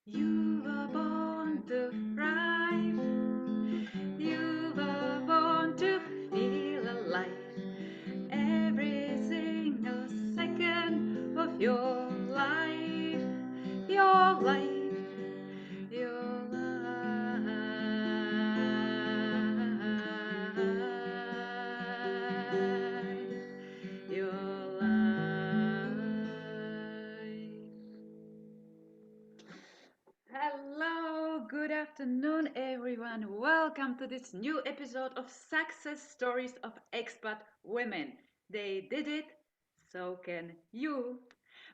You were born to thrive. You were born to feel alive. Every single second of your life, your life, your life, your life. Hello, good afternoon, everyone. Welcome to this new episode of Success Stories of Expat Women. They did it, so can you.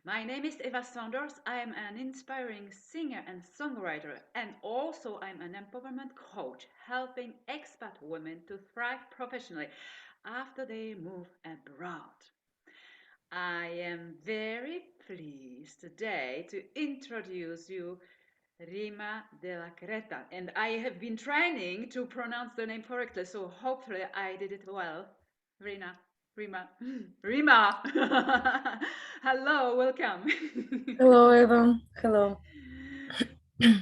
My name is Eva Saunders. I am an inspiring singer and songwriter, and also I'm an empowerment coach helping expat women to thrive professionally after they move abroad. I am very pleased today to introduce you Rimma Delacrétaz, and I have been training to pronounce the name correctly, so hopefully I did it well. Rina, Rima, Rima. Hello, welcome. Hello, Eva. Hello.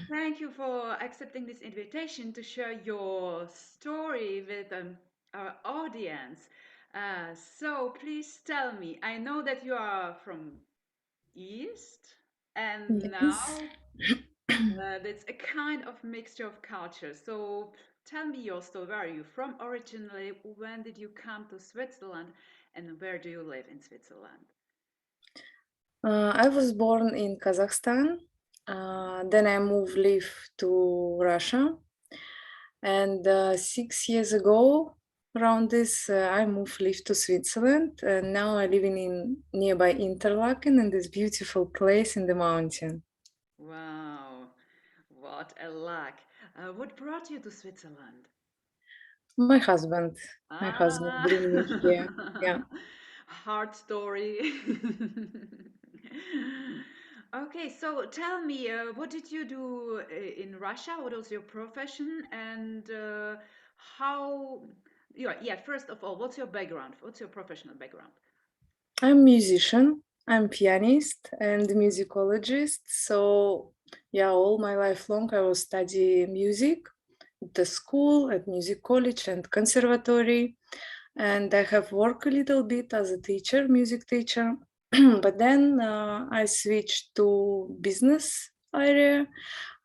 Thank you for accepting this invitation to share your story with our audience. So please tell me, I know that you are from East, and Yes. now it's a kind of mixture of cultures. So tell me your story. Where are you from originally? When did you come to Switzerland? And where do you live in Switzerland? I was born in Kazakhstan. Then I moved live to Russia. And 6 years ago, around this, I moved live to Switzerland. And now I'm living in nearby Interlaken in this beautiful place in the mountain. Wow, what a luck. What brought you to Switzerland? My husband, my husband Ah, bring me here. Yeah. hard story. Okay, so tell me, what did you do in Russia? What was your profession, and how? Yeah, first of all, what's your background? What's your professional background? I'm musician, I'm pianist and musicologist. So yeah, all my life long I was study music at the school, at music college and conservatory. And I have worked a little bit as a teacher, music teacher. But then I switched to business area.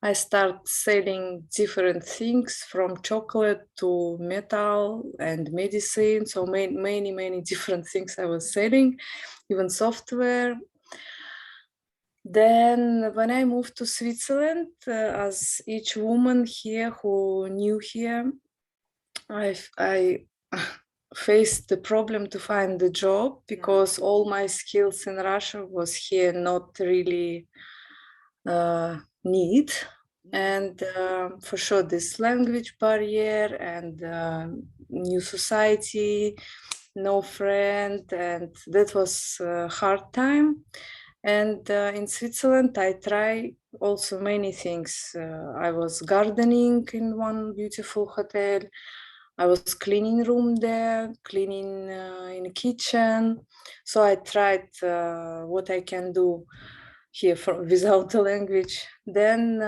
I start selling different things from chocolate to metal and medicine. So many different things I was selling, even software. Then when I moved to Switzerland, as each woman here who knew here, I faced the problem to find the job Yeah. because all my skills in Russia was here not really need. Mm. And for sure, this language barrier and new society, no friend, and that was a hard time. And in Switzerland, I try also many things. I was gardening in one beautiful hotel. I was cleaning room there, cleaning in the kitchen. So I tried what I can do here without the language. Then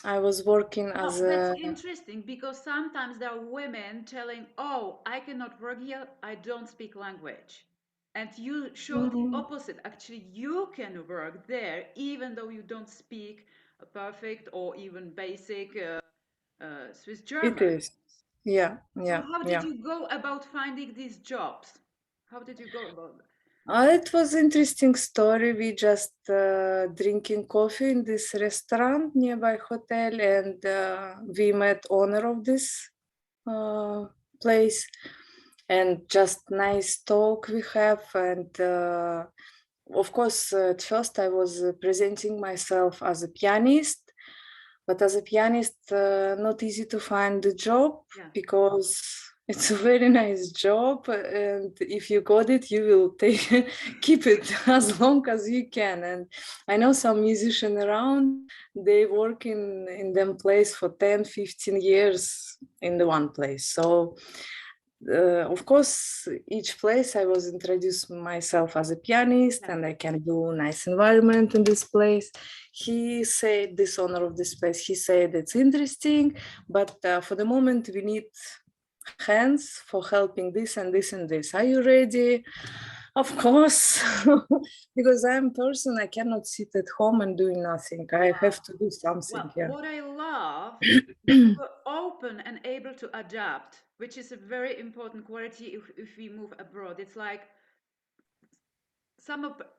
I was working Oh, as that's a interesting because sometimes there are women telling, "Oh, I cannot work here. I don't speak language." And you show the Mm, opposite. Actually, you can work there even though you don't speak a perfect or even basic Swiss it German. is. Yeah, So, yeah, how did yeah. you go about finding these jobs? How did you go about that? It was interesting story. We just drinking coffee in this restaurant nearby hotel, and we met owner of this uh, place, and just nice talk we have. And of course, at first I was presenting myself as a pianist, but as a pianist, not easy to find the job Yeah. because it's a very nice job, and if you got it, you will take keep it as long as you can. And I know some musicians around, they work in them place for 10, 15 years in the one place. So of course, each place I was introduced myself as a pianist, and I can do nice environment in this place. He said, this owner of this place, he said it's interesting, but for the moment we need hands for helping this and this and this. Are you ready? Of course, because I'm a person, I cannot sit at home and doing nothing. I have to do something. Well, Yeah. what I love that you were open and able to adapt, which is a very important quality if we move abroad. It's like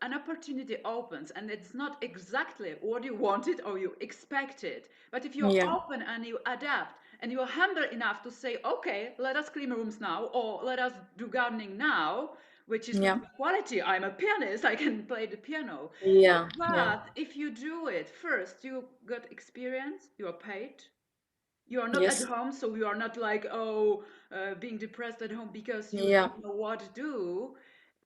an opportunity opens and it's not exactly what you wanted or you expected. But if you're Yeah. open and you adapt and you're humble enough to say, okay, let us clean rooms now or let us do gardening now, which is not Yeah. a quality. I'm a pianist, I can play the piano. Yeah. Yeah. But if you do it first, you got experience, you are paid, you are not at Yes. home, so you are not like being depressed at home because you Yeah. don't know what to do,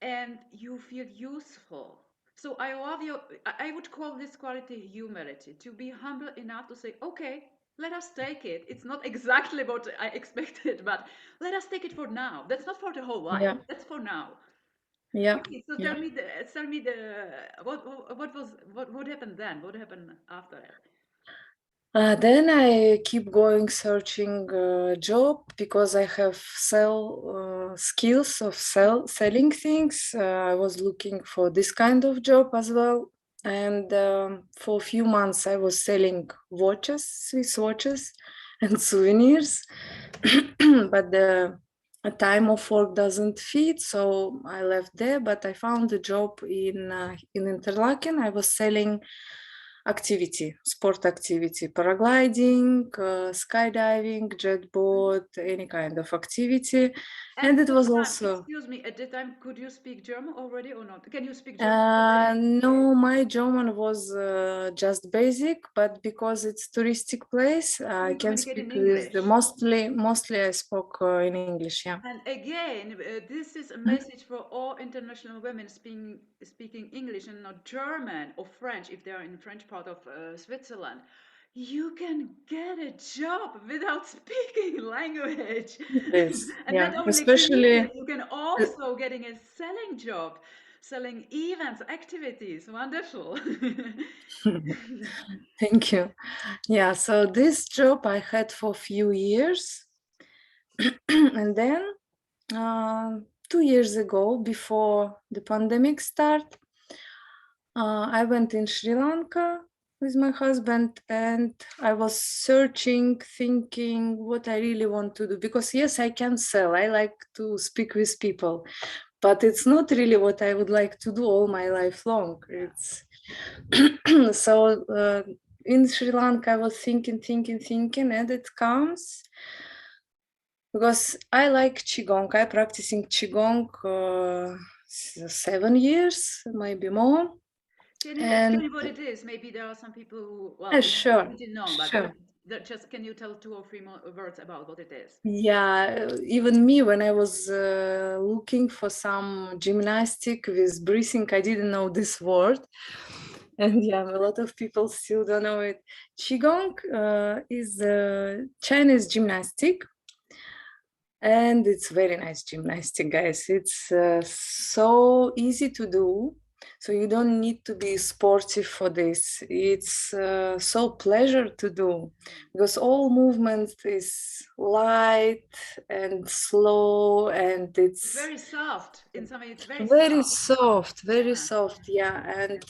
and you feel useful. So I love you. I would call this quality humility, to be humble enough to say, okay, let us take it. It's not exactly what I expected, but let us take it for now. That's not for the whole life, Yeah. that's for now. Yeah. Okay, so Yeah. tell me the what happened then, what happened after that? Then I keep going searching job because I have skills of selling things. I was looking for this kind of job as well, and for a few months I was selling watches, Swiss watches, and souvenirs. But the time of work doesn't fit, so I left there. But I found a job in Interlaken. I was selling sport activity, paragliding, skydiving, jet boat, any kind of activity. At And it the was time, also, excuse me, at the time, could you speak German already or not? Can you speak German today? no, my German was just basic, but because it's touristic place, So I you can communicate speak in with English. mostly I spoke in English, yeah. And again, this is a message for all international women speaking English and not German or French if they are in the French part of Switzerland. You can get a job without speaking language. Yes, And yeah, not only especially communicate, you can also getting a selling job, selling events, activities. Wonderful. thank you. Yeah, so this job I had for a few years. And then 2 years ago, before the pandemic start, I went in Sri Lanka with my husband, and I was searching, thinking what I really want to do. Because yes, I can sell. I like to speak with people, but it's not really what I would like to do all my life long. Yeah. It's so in Sri Lanka, I was thinking, and it comes because I like Qigong. I practicing Qigong 7 years, maybe more. Can you tell And me what it is? Maybe there are some people who, well, it's sure, pretty known, but sure. just can you tell two or three more words about what it is? Yeah, even me, when I was looking for some gymnastic with breathing, I didn't know this word. And yeah, a lot of people still don't know it. Qigong is Chinese gymnastic, and it's very nice gymnastic, guys. It's so easy to do, so you don't need to be sportive for this. It's so pleasure to do because all movement is light and slow, and It's it's very soft. In some way, it's very very soft. soft, very Yeah. soft. Yeah. And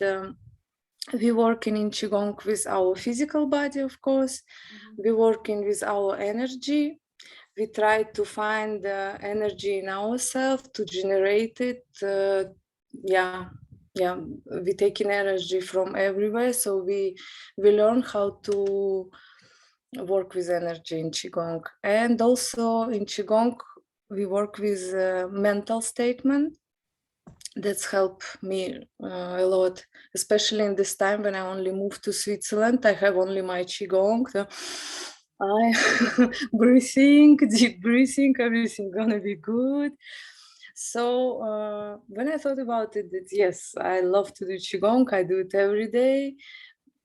we working in Qigong with our physical body, of course. Mhm. We working with our energy. We try to find energy in ourselves to generate it. Yeah, yeah. We taking energy from everywhere, so we learn how to work with energy in Qigong. And also in Qigong, we work with mental statement. That's helped me a lot, especially in this time when I only moved to Switzerland. I have only my Qigong. So I breathing, deep breathing, everything gonna be good. So when I thought about it, that yes, I love to do Qigong. I do it every day,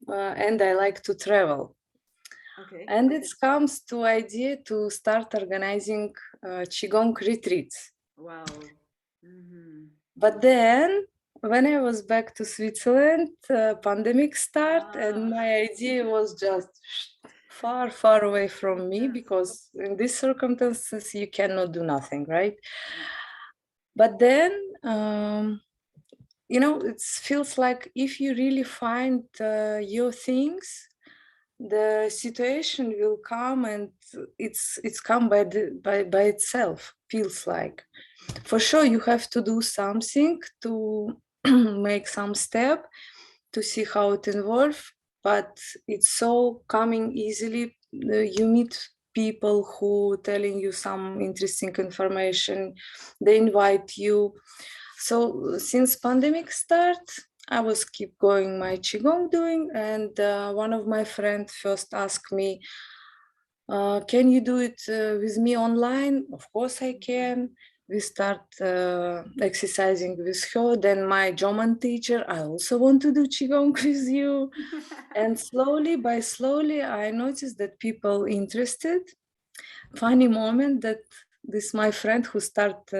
and I like to travel. Okay. And it comes to idea to start organizing Qigong retreats. Wow. Mm-hmm. But then when I was back to Switzerland, pandemic start, and Ah. my idea was just far, far away from me, Yes. because in these circumstances you cannot do nothing, right? Yeah. But then, it feels like if you really find your things, the situation will come, and it's come by itself. Feels like, for sure, you have to do something to make some step to see how it involves, but it's so coming easily. You meet people who telling you some interesting information, they invite you. So since pandemic start, I was keep going my qigong doing, and one of my friends first asked me, can you do it with me online? Of course I can. We start exercising with her. Then my German teacher, I also want to do qigong with you. And slowly by slowly, I noticed that people interested. Funny moment that this my friend who start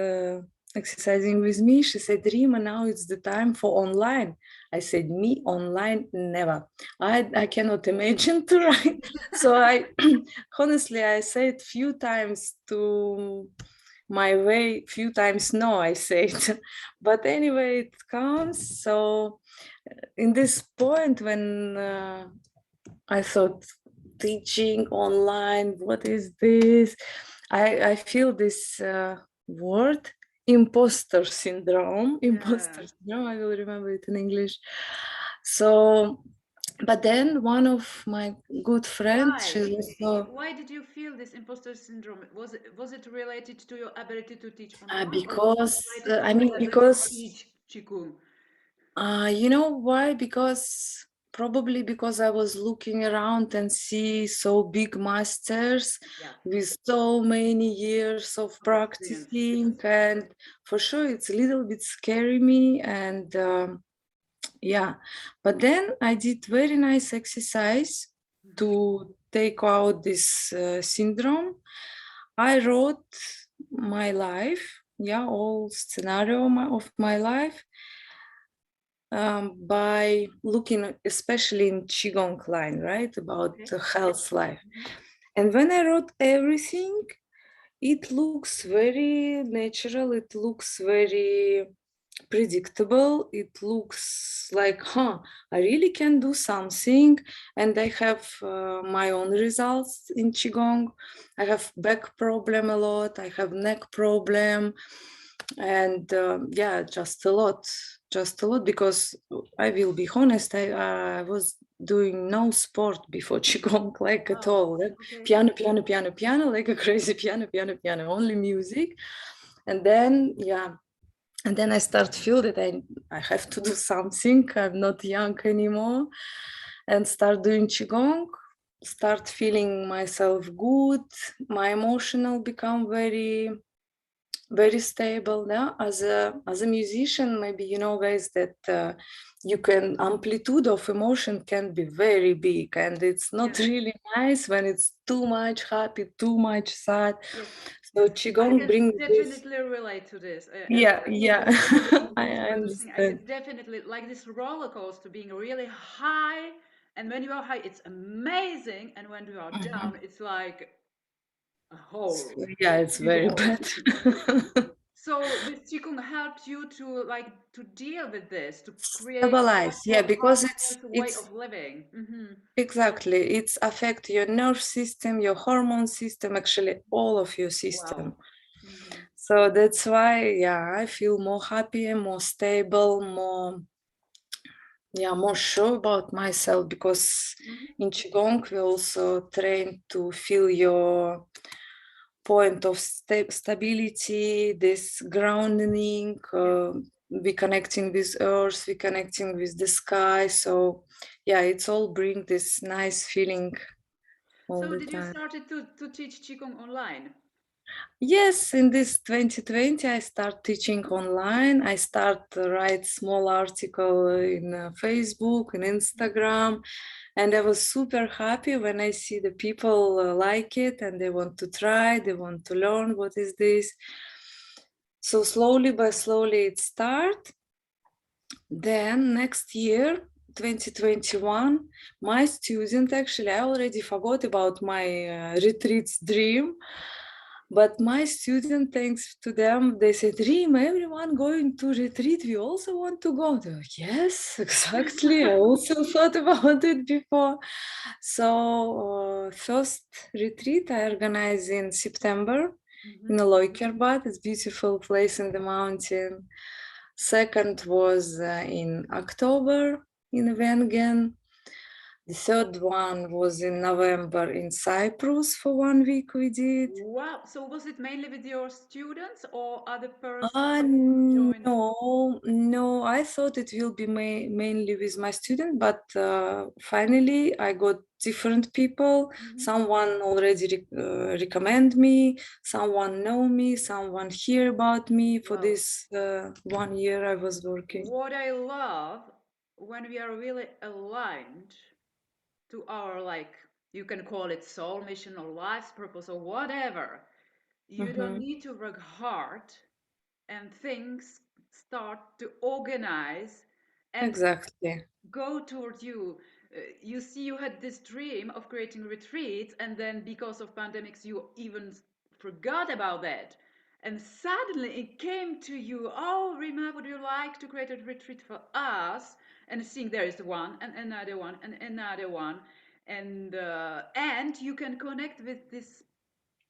exercising with me, she said, Rima, now it's the time for online. I said, me online, never. I cannot imagine to write. So I honestly, I said few times to my way, few times no, I said. But anyway, it comes. So in this point when I thought, teaching online, what is this? I feel this word, imposter syndrome. Yeah. Imposter syndrome, I will remember it in English. So, but then one of my good friends, Why? she's also, Why did you feel this imposter syndrome? Was it related to your ability to teach online, or was it because, related to I your mean, ability to because teach Qigong? You know why? Because probably because I was looking around and see so big masters Yeah, with so many years of of experience. practicing, Yes. and for sure it's a little bit scary me. And yeah, but then I did very nice exercise Mhm. to take out this syndrome. I wrote my life, yeah, all scenario of my life, by looking especially in Qigong line, right, about Okay. the health life. Mhm. And when I wrote everything, it looks very natural, it looks very predictable, it looks like, I really can do something. And I have my own results in Qigong. I have back problem a lot, I have neck problem, and yeah, just a lot, because I will be honest, I was doing no sport before Qigong, like at Wow. all. Like Okay. piano, piano, piano, piano, like a crazy piano, piano, piano, only music. And then, yeah, and then I start feel that I have to do something. I'm not young anymore, and start doing Qigong, start feeling myself good. My emotional become very, very stable. Yeah, as a musician, maybe you know, guys, that you can amplitude of emotion can be very big, and it's not Yes. really nice when it's too much happy, too much sad. Yes. So I Qigong can brings this. definitely relate to this. As Yeah, yeah. as a I composer producing, I understand. can definitely like this roller coaster being really high, and when you are high, it's amazing, and when you are Mhm. down, it's like a hole, Yeah, it's deep very hole. bad. So this Qigong helped you to like to deal with this, to create a much Stabilize, yeah, more because it's harmonious way it's of living. exactly, it's affect your nerve system, your hormone system, actually all of your Wow. system. Hmm. So that's why, yeah, I feel more happy, more stable, more, yeah, more sure about myself, because Hmm. in Qigong we also train to feel your point of stability, this grounding, Yeah. we connecting with earth, we connecting with the sky. So yeah, it's all bring this nice feeling all So the did you time. started to teach Qigong online? Yes, in this 2020, I start teaching online. I start to write small article in Facebook and Instagram, and I was super happy when I see the people like it and they want to try, they want to learn what is this. So slowly by slowly it start. Then next year, 2021, my student actually, I already forgot about my retreats dream. But my student, thanks to them, they said, Rim, everyone going to retreat. We also want to go. They were, yes, exactly. I also thought about it before. So first retreat I organized in September in Loikerbat. It's a beautiful place in the mountain. Second was in October in Wengen. The third one was in November in Cyprus for 1 week we did. Wow. So was it mainly with your students or other persons joined? No, I thought it will be mainly with my student, but finally I got different people. Mhm. Someone already recommend me, someone know me, someone hear about me for Wow. this 1 year I was working. What I love when we are really aligned to our, like, you can call it soul mission or life's purpose or whatever. You don't Mm-hmm. need to work hard and things start to organize and Exactly. go toward you. You see, you had this dream of creating retreats, and then because of pandemics, you even forgot about that. And suddenly it came to you, oh, Rima, would you like to create a retreat for us? And seeing there is one, and another one, and another one. And you can connect with this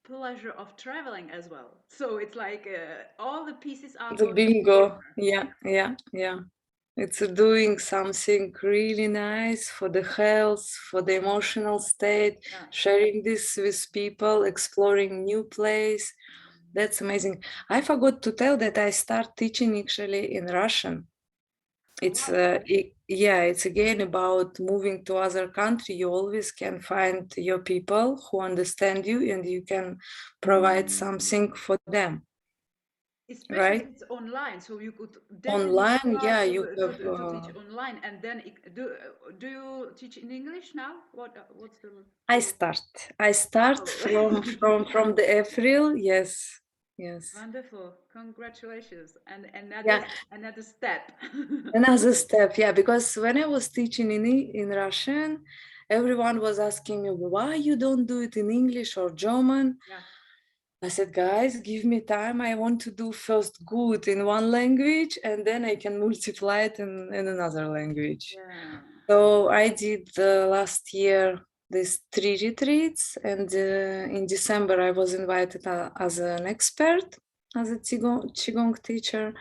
pleasure of traveling as well. So it's like all the pieces are The going bingo. together. Yeah. It's doing something really nice for the health, for the emotional state, Yeah. sharing this with people, exploring new place. That's amazing. I forgot to tell that I start teaching actually in Russian. It's Wow. yeah, it's again about moving to other country. You always can find your people who understand you and you can provide something for them, Especially right? it's online, so you could definitely Online, start yeah, you have to teach online, and then do you teach in English now? What's the I start. I start oh from the April. Yes, yes. wonderful, congratulations, and Yeah, another step. another step. Yeah, because when I was teaching in Russian, everyone was asking me why you don't do it in English or German. Yeah, I said, guys, give me time. I want to do first good in one language, and then I can multiply it in another language. yeah. So I did last year these 3 retreats, and in December I was invited as an expert, as a Qigong teacher.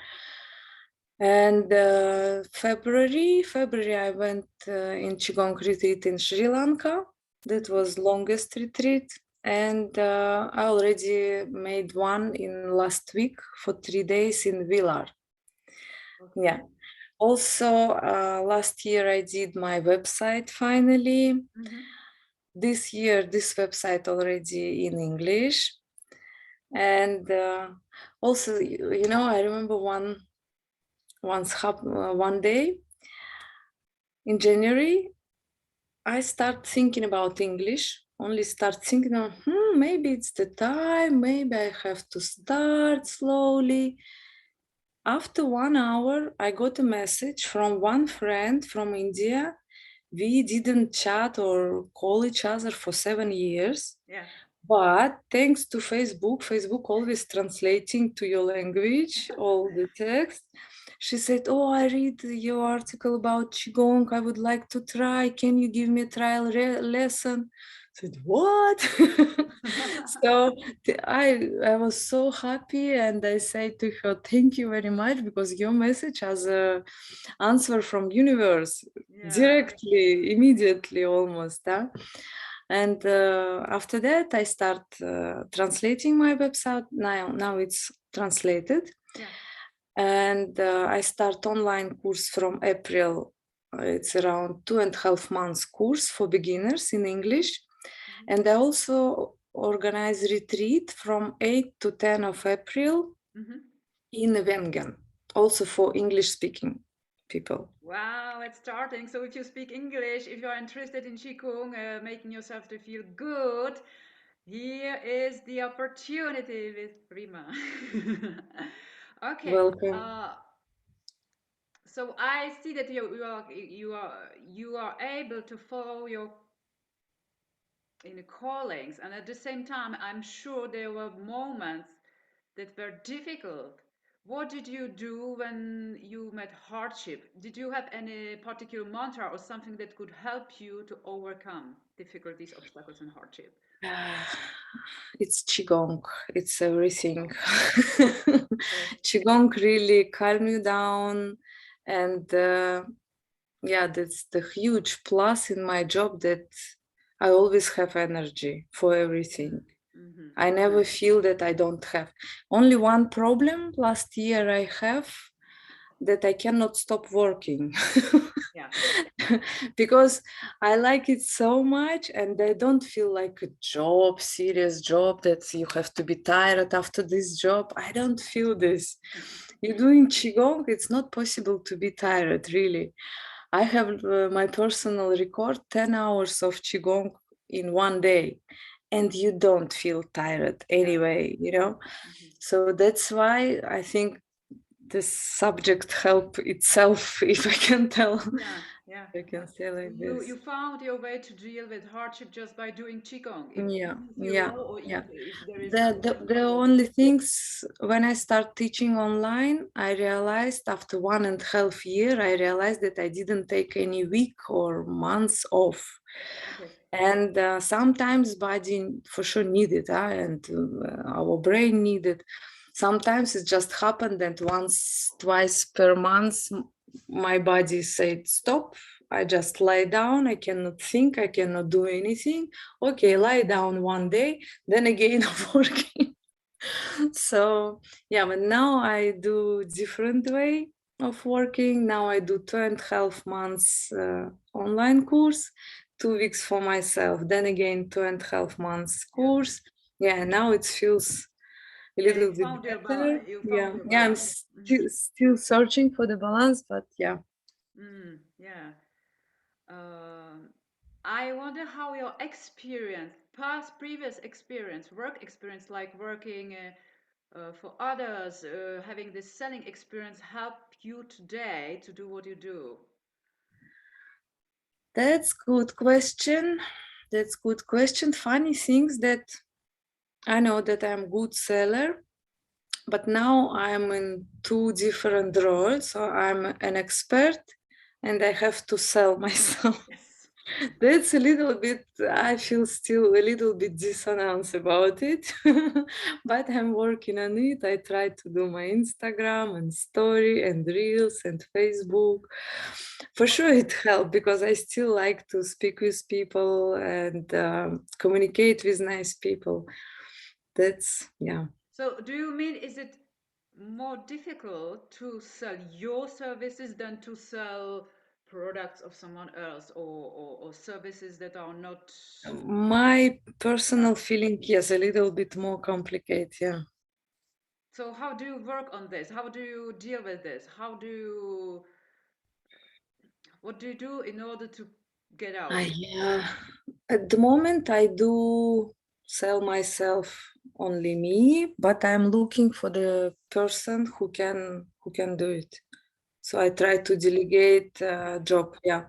And February I went in Qigong retreat in Sri Lanka. That was longest retreat, and I already made one in last week for 3 days in Villar. Yeah. Okay. Also, last year I did my website finally. Hmm. This year, this website already in English. And also, I remember one day in January, I start thinking about English. Only start thinking, maybe it's the time. Maybe I have to start slowly. After 1 hour, I got a message from one friend from India. We didn't chat or call each other for 7 years. Yeah. But thanks to Facebook always translating to your language all the text. She said, "Oh, I read your article about Qigong. I would like to try. Can you give me a trial lesson?" I said, "What?" So I was so happy, and I said to her, "Thank you very much because your message has a answer from universe Yeah. directly, immediately, almost." Huh? And after that, I start translating my website. Now it's translated, Yeah. and I start online course from April. It's around 2.5 months course for beginners in English, Mhm. and I also organize retreat from 8 to 10 of April in Wengen, also for English-speaking people. Wow, it's starting. So if you speak English, if you are interested in Qigong, making yourself to feel good, here is the opportunity with Rimma. Okay. Welcome. So I see that you are able to follow your in callings, and at the same time, I'm sure there were moments that were difficult. What did you do when you met hardship? Did you have any particular mantra or something that could help you to overcome difficulties, obstacles, and hardship? It's Qigong, it's everything. Okay. Qigong really calm you down, and yeah, that's the huge plus in my job, that I always have energy for everything. Mm-hmm. I never feel that I don't have. Only one problem last year I have, that I cannot stop working. Yeah. Because I like it so much, and I don't feel like a job, serious job, that you have to be tired after this job. I don't feel this. You're doing Qigong, it's not possible to be tired, really. I have my personal record, 10 hours of Qigong in one day, and you don't feel tired Yeah. anyway, you know? Mm-hmm. So that's why I think this subject help itself, if I can tell. Yeah, yeah, I yeah. can say So like you this. found your way to deal with hardship just by doing qigong, if Yeah, even if you yeah, know or yeah. if there is The other. only things, when I start teaching online, I realized after 1.5 years, I realized that I didn't take any week or months off. Okay. And sometimes body for sure needed, and our brain needed. Sometimes it just happened that once, twice per month, my body said stop. I just lie down. I cannot think. I cannot do anything. Okay, lie down one day, then again working. So yeah, but now I do different way of working. Now I do 2.5 months online course, 2 weeks for myself, then again 2.5 months Yeah. course. Yeah, now it feels a Yeah, little bit better. you found Yeah, your yeah, I'm balance. Hmm. still searching for the balance, but yeah. Yeah. Um, I wonder how your experience, previous experience, work experience, like working for others, having this selling experience, help you today to do what you do. That's good question. That's good question. Funny things that I know that I'm good seller, but now I'm in two different roles. So I'm an expert and I have to sell myself. Yes. That's a little bit, I feel still a little bit dissonance about it, but I'm working on it. I try to do my Instagram and story and reels and Facebook. For sure, it helped because I still like to speak with people and communicate with nice people. That's, yeah. So, do you mean is it more difficult to sell your services than to sell products of someone else, or services that are not? My Yeah. personal feeling, yes, a little bit more complicated, yeah. So, how do you work on this? How do you deal with this? What do you do in order to get out? Yeah. At the moment, I do sell myself only me, but I'm looking for the person who can do it. So I try to delegate Yeah. job. Yeah,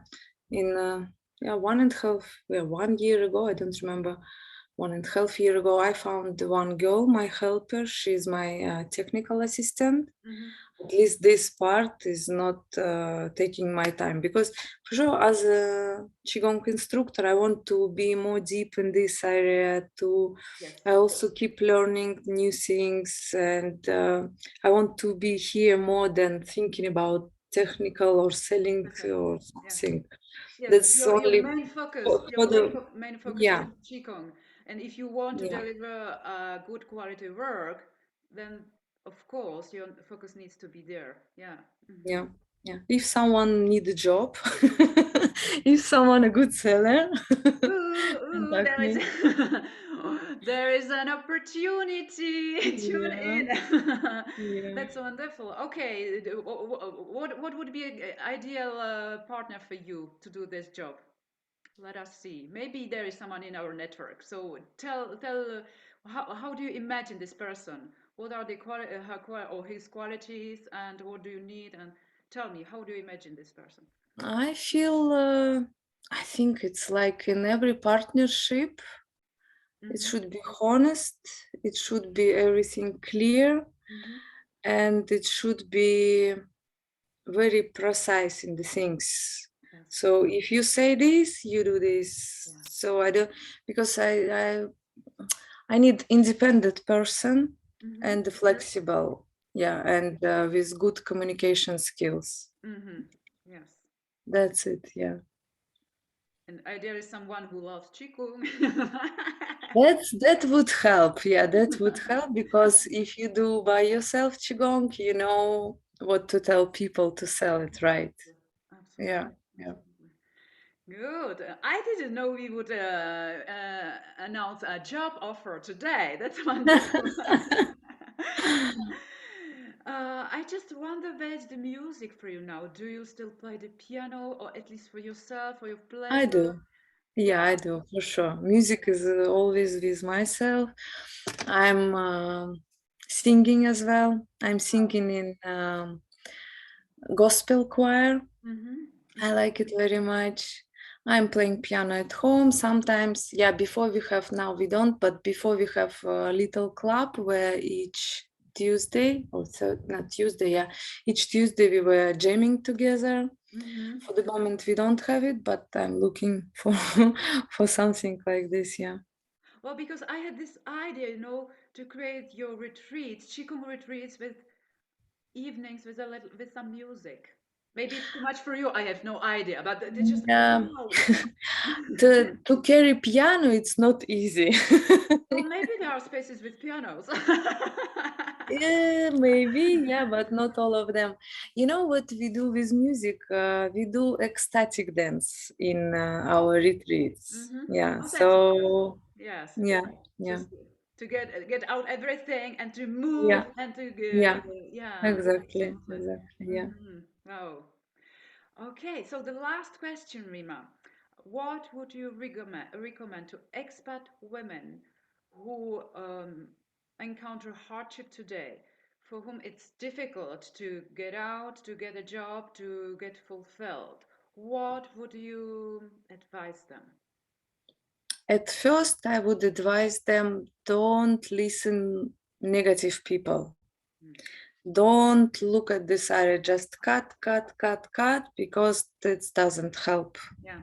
in yeah 1.5 1 year ago, I don't remember. 1.5 year ago, I found one girl, my helper. She's my technical assistant. Hmm. At least this part is not taking my time, because for sure, as a qigong instructor, I want to be more deep in this area too. Yes. I also keep learning new things, and I want to be here more than thinking about technical or selling Exactly. or Yeah. something. Yes. That's only Your for the, main focus is yeah, Qigong, and if you want to yeah, deliver good quality work, then of course your focus needs to be there. Yeah. Hmm. yeah, yeah. If someone need a job, if someone a good seller, Ooh, ooh, contact there is me. There is an opportunity. Tune Yeah, in. yeah. That's wonderful. Okay, what would be an ideal partner for you to do this job? Let us see. Maybe there is someone in our network. So tell how do you imagine this person? What are the or his qualities, and what do you need? And tell me, how do you imagine this person? I feel, I think it's like in every partnership, it Mm-hmm. should be honest, it should be everything clear, Mm-hmm. and it should be very precise in the things. Yes. So if you say this, you do this. Yeah. So I don't, because I need independent person Mm-hmm. and flexible, yeah, and with good communication skills. Mm-hmm. Yes. That's it, yeah. And there is someone who loves Qigong. That would help. Yeah, that would help because if you do by yourself Qigong, you know what to tell people to sell it, right? Absolutely. Yeah, yeah. Absolutely. Good. I didn't know we would announce a job offer today. That's wonderful. I just wonder where's the music for you now? Do you still play the piano, or at least for yourself, for your I pleasure? do. Yeah, Yeah. I do for sure. Music is always with myself. I'm singing as well. I'm Wow. singing in gospel choir. Mm-hmm. I Mm-hmm. like it very much. I'm playing piano at home sometimes. Yeah, before we have, now we don't, but before we have a little club where each Tuesday, or so, not Tuesday, yeah, each Tuesday we were jamming together. Mm-hmm. For the moment, we don't have it, but I'm looking for for something like this. Yeah, Well, because I had this idea, to create your retreats, Qigong retreats with evenings with a little with some music. Maybe it's too much for you. I have no idea, but it's just yeah. wow. To carry piano, it's not easy. Well, maybe there are spaces with pianos. Yeah, maybe, yeah, but not all of them. You know what we do with music? We do ecstatic dance in our retreats. Mm-hmm. Yeah, Oh, that's wonderful. so Yes, yeah, yeah, just to get out everything and to yeah, move and to yeah, yeah, exactly, exhausted. exactly, yeah. Mm-hmm. Wow. Okay, so the last question, Rima. What would you recommend to expat women who encounter hardship today, for whom it's difficult to get out, to get a job, to get fulfilled? What would you advise them? At first, I would advise them don't listen negative people. Mm. Don't look at this area, just cut, cut, cut, cut, because that doesn't help Yeah.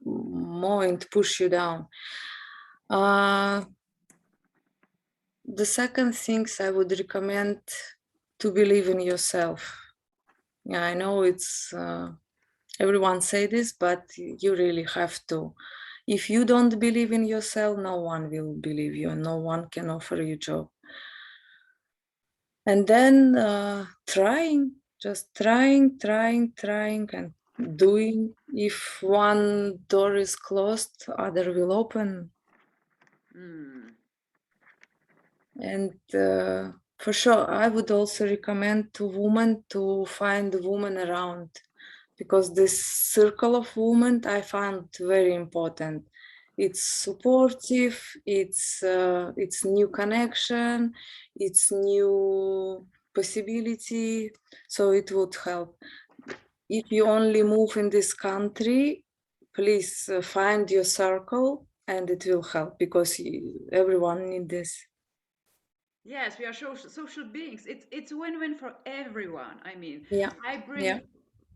more and push you down. Uh, the second things I would recommend to believe in yourself. Yeah, I know it's everyone say this, but you really have to. If you don't believe in yourself, no one will believe you, and no one can offer you job. And then just trying, and doing. If one door is closed, other will open. Mm. And for sure, I would also recommend to women to find a woman around, because this circle of women I found very important. It's supportive, it's new connection, it's new possibility, so it would help. If you only move in this country, please find your circle, and it will help, because everyone need this. Yes, we are social beings. It's a win-win for everyone. I mean, Yeah, I yeah, bring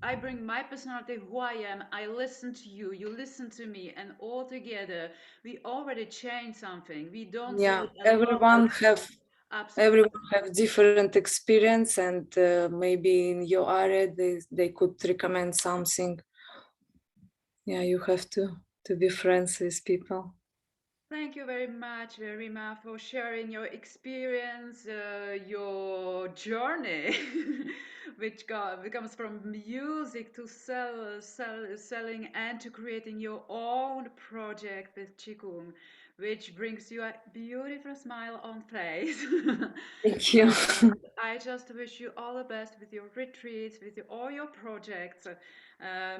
I bring my personality, who I am. I listen to you, you listen to me, and all together we already change something. We don't do yeah. it alone. Everyone Absolutely. have different experience, and maybe in your area they could recommend something. Yeah, you have to be friends with people. Thank you very much, Rima, for sharing your experience, your journey becomes from music to selling and to creating your own project with Qigong, which brings you a beautiful smile on face. Thank you. And I just wish you all the best with your retreats, with all your projects.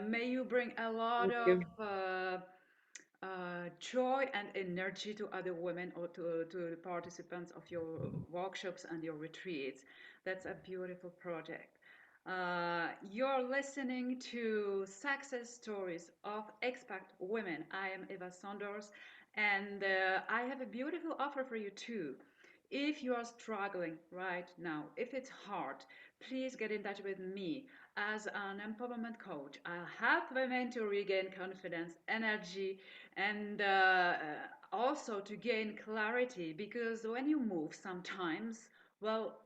May you bring a lot Thank of you. joy and energy to other women or to the participants of your workshops and your retreats. That's a beautiful project. You're listening to Success Stories of Expat Women. I am Eva Saunders, and I have a beautiful offer for you too. If you are struggling right now, if it's hard, please get in touch with me as an empowerment coach. I'll help women to regain confidence, energy, and also to gain clarity, because when you move sometimes, well,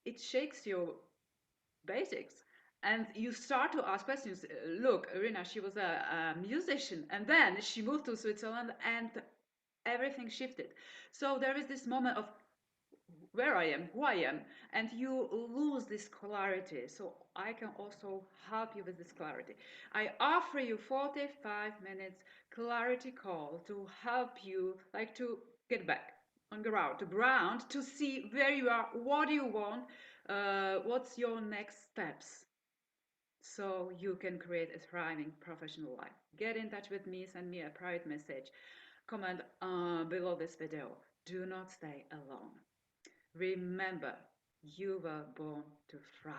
it shakes your basics and you start to ask questions. Look, Irina, she was a musician and then she moved to Switzerland and everything shifted. So there is this moment of where I am, who I am, and you lose this clarity. So I can also help you with this clarity. I offer you 45 minutes clarity call to help you, like, to get back on ground, to ground, to see where you are, what do you want, what's your next steps, so you can create a thriving professional life. Get in touch with me, send me a private message, comment below this video. Do not stay alone. Remember, you were born to thrive.